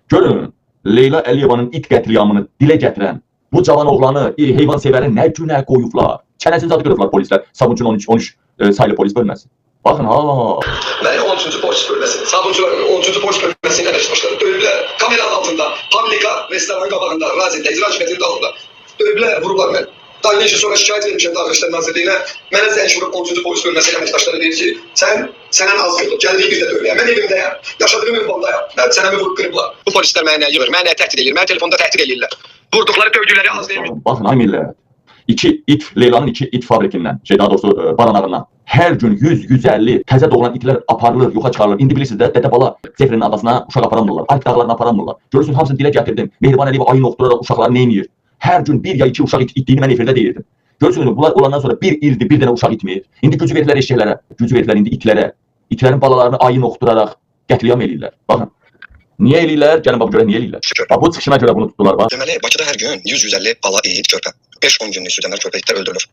Görün, Leyla Əliyevanın it qətliyamını dilə gətirən bu cavan oğlanı heyvan sevəri nə günə qoyublar. Çənəsini zadı qırıblar polislər. Sabunçunun 13 sayılı polis bölməsi. Baxın ha. Məni 13-cü polis bölməsi, Sabunçuların 13-cü polis bölməsi ilə əməkdaşları döyüblər. Kameranın altında, Publika restoranın qabağında, Razində, icra hakimiyyətinin dalında döyüblər, vurublar məni. Daha bir sonra şikayət etmişəm Daxili İşlər Nazirliyinə. Mənə zəng vurub 13-cü polis bölməsi ilə əməkdaşları deyir ki, sənin azlıq, gəldik bizdə döyüləyəm. Mən evimdəyəm, yaşadığım ünvandayam. Mən sənəmi vurub qırıblar. Bu polislər mənə nə yığır, mənə təhdid edir, mənə telefonda təhdid edirlər. Vurduqları, dövdükləri az deyil. Baxın ay millət. Leylanın 2 it fabrikindən, daha doğrusu baranağından hər gün 100-150 təzə doğulan itlər aparılır, yoxa çıxarılır. İndi bilirsiniz də, Dədə Bala Zefrinin adasına uşaq aparamırlar, Alp dağlarına aparamırlar. Görürsünüz, hamısını dilə gətirdim. Mehriban Əliyev ayın oxturaraq uşaqları nə edir? Hər gün 1 ya 2 uşaq itdiyini mən efirdə deyirdim. Görürsünüz, bunlar olandan sonra 1 ildir, 1 dənə uşaq itmir. İndi gücü verdilər eşəklərə, gücü verdilər indi itlərə. İtlərin balalarını ayın oxturaraq qətliyam eləyirlər. Baxın. Niyə eləyirlər? Gəlin bax, görə niyə eləyirlər? Bu çıxışına görə bunu tutdular. Deməli, Bakıda hər gün 100-150 bala, it, körpə, 5-10 günlük südəmər körpə itlər öldürülür.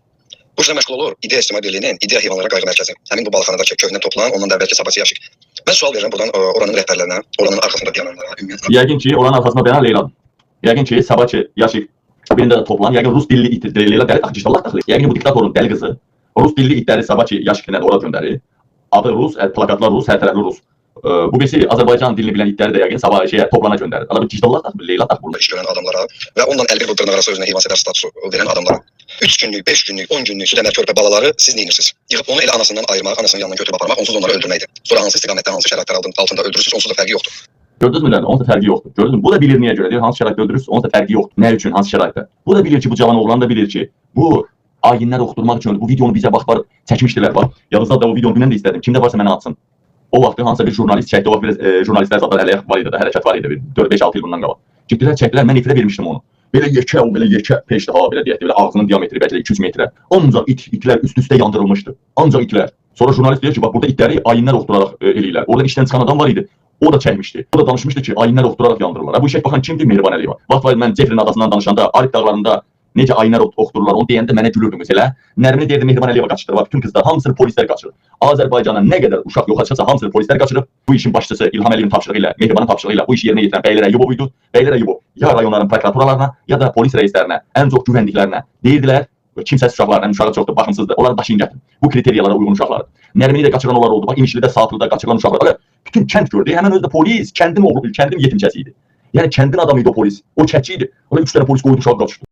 Bu işlə məşğul olur İdeya İctimai Birliyinin İdeya Heyvanlara Qayğı Mərkəzi. Həmin bu balıqxanadakı köhnə toplan, ondan da əvvəlki Sabahçı Yaşıq. Mən sual verirəm buradan oranın rəhbərlərinə, oranın arxasında dayananlara, ümumiyyətlə. Yəqin ki, oranın arxasında dayanan Leyladır. Yəqin ki, Sabahçı Yaşıq birində də toplan, yəqin Rus dilli itdir. Leyla dəli taxıcılar daxili. Yəqin bu diktatorun dəli qızı. Rus dilli itləri Sabahçı Yaşıqına ora göndərir. Adı Rus, plakatlar Rus, hər tərəfli Rus. Bu birisi Azərbaycan dilini bilən itləri də yəqin sabah toplana göndərir. Adam diktatorlar daxili, Leyla daxili burada iş görən adamlara və ondan əlbir dırnaq arası özünə heyvan sevər statusu verən adamlara 3 günlük, 5 günlük, 10 günlük südəmər körpə balaları siz neyinirsiniz? Yığıb onu elə anasından ayırmaq, anasının yanına götürüb aparmaq, onsuz onları öldürməkdir. Sonra hansı istiqamətdə, hansı şəraitlər altında öldürürsünüz, onsuz da fərqi yoxdur. Gördünüz mü? Onun da fərqi yoxdur. Gördünüz mü? Bu da bilir niyə görə deyir, hansı şəraitdə öldürürsünüz, onun da fərqi yoxdur. Nə üçün, hansı şəraitdə? Bu da bilir ki, bu cavan oğlan da bilir ki, bu ayinlər oxuturmaq üçün bu videonu bizə bax çəkmişdilər bax. Yalnızca da o videonu dünən də istədim. Kimdə varsa mənə atsın. O vaxtı hansısa bir jurnalist çəkdi, o vaxt biraz jurnalistlər zaten əleyh var idi, hərəkət var idi, 4-5-6 il bundan qabaq. Getdilər, çəkdilər, mən efirə vermişdim onu. Belə yekə peşdə ha, belə deyək, belə ağzının diametri bəlkə də 200 metrə. Ancaq itlər üst-üstə yandırılmışdı. Ancaq itlər. Sonra jurnalist deyir ki, bax burada itləri ayinlər oxuturaraq eləyirlər. Orada işdən çıxan adam var idi. O da çəkmişdi. O da danışmışdı ki, ayinlər oxuturaraq yandırırlar. Bu işə baxan kimdir? Mehriban Əliyeva. Vaxt mən Zefrinin adasından danışanda, Arif dağlarında necə ayinlər oxutururlar, onu deyəndə mənə gülürdüm mesela. Nərmini deyirdi Mehriban Əliyeva qaçırır. Bütün qızlar, hamısını polislər qaçırır. Azərbaycana nə qədər uşaq yoxa çıxsa, hamısını polislər qaçırıb. Bu işin başçısı İlham Əliyevin tapşırığı ilə, Mehribanın tapşırığı ilə bu işi yerinə yetirən Bəylər Əyyubov idi. Bəylər Əyyubov ya rayonların prokuratorlarına, ya da polis rəislərinə, ən çox güvəndiklərinə deyirdilər, kimsəsiz uşaqlar, uşağı çoxdur, baxımsızdır, onları daşıyın gətirin. Bu kriteriyalara uyğun uşaqlardır. Nərmini də qaçıran onlar oldu. Bax, İmişlidə, Saatlıda qaçıran uşaqlar. Bütün kənd gördü. Həmin özü də polis, kəndin oğlu, kəndin yetimçəsi idi. Yəni kəndin adamı idi o polis. O çəkçi idi. Ona 3 dənə polis qoydu, uşaq qaçdı.